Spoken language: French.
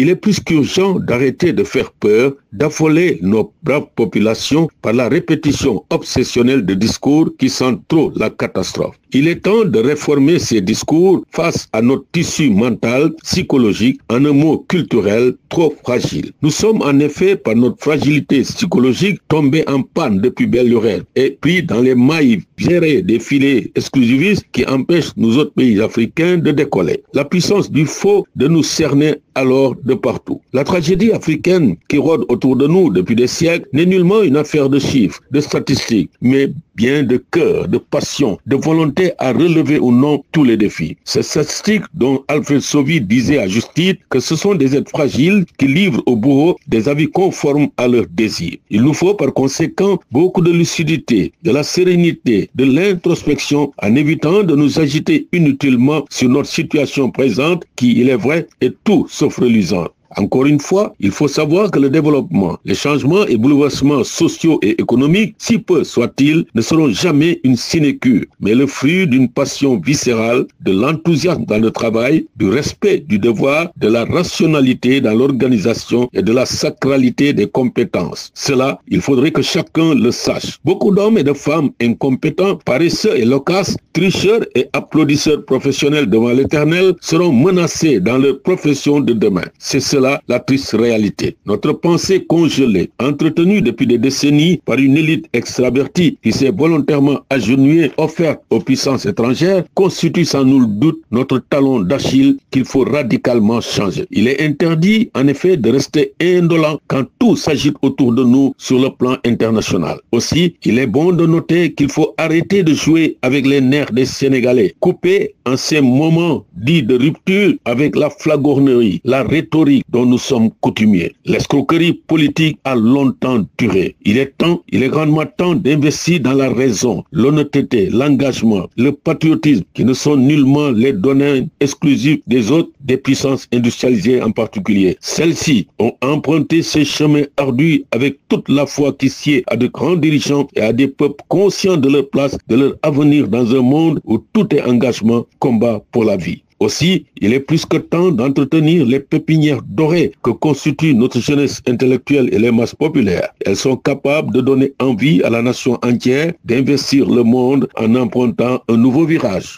Il est plus qu'urgent d'arrêter de faire peur, d'affoler nos braves populations par la répétition obsessionnelle de discours qui sentent trop la catastrophe. Il est temps de réformer ces discours face à notre tissu mental, psychologique, en un mot culturel, trop fragile. Nous sommes en effet, par notre fragilité psychologique, tombés en panne depuis belle lurette et pris dans les mailles gérées des filets exclusivistes qui empêchent nos autres pays africains de décoller. La puissance du faux de nous cerner alors de partout. La tragédie africaine qui rôde autour de nous depuis des siècles n'est nullement une affaire de chiffres, de statistiques, mais bien de cœur, de passion, de volonté à relever ou non tous les défis. Ces statistiques dont Alfred Sauvy disait à juste titre que ce sont des êtres fragiles qui livrent au bourreau des avis conformes à leurs désirs. Il nous faut par conséquent beaucoup de lucidité, de la sérénité, de l'introspection en évitant de nous agiter inutilement sur notre situation présente qui, il est vrai, est tout sauf reluisante. Encore une fois, il faut savoir que le développement, les changements et bouleversements sociaux et économiques, si peu soient-ils, ne seront jamais une sinécure, mais le fruit d'une passion viscérale, de l'enthousiasme dans le travail, du respect du devoir, de la rationalité dans l'organisation et de la sacralité des compétences. Cela, il faudrait que chacun le sache. Beaucoup d'hommes et de femmes incompétents, paresseux et loquaces, tricheurs et applaudisseurs professionnels devant l'Éternel seront menacés dans leur profession de demain. C'est cela la triste réalité. Notre pensée congelée, entretenue depuis des décennies par une élite extravertie qui s'est volontairement agenouillée, offerte aux puissances étrangères, constitue sans nul doute notre talon d'Achille qu'il faut radicalement changer. Il est interdit, en effet, de rester indolent quand tout s'agite autour de nous sur le plan international. Aussi, il est bon de noter qu'il faut arrêter de jouer avec les nerfs des Sénégalais, couper en ces moments dits de rupture avec la flagornerie, la rhétorique dont nous sommes coutumiers. L'escroquerie politique a longtemps duré. Il est grandement temps d'investir dans la raison, l'honnêteté, l'engagement, le patriotisme qui ne sont nullement les domaines exclusifs des autres, des puissances industrialisées en particulier. Celles-ci ont emprunté ces chemins ardus avec toute la foi qui sied à de grands dirigeants et à des peuples conscients de leur place, de leur avenir dans un monde où tout est engagement, combat pour la vie. Aussi, il est plus que temps d'entretenir les pépinières dorées que constitue notre jeunesse intellectuelle et les masses populaires. Elles sont capables de donner envie à la nation entière d'investir le monde en empruntant un nouveau virage.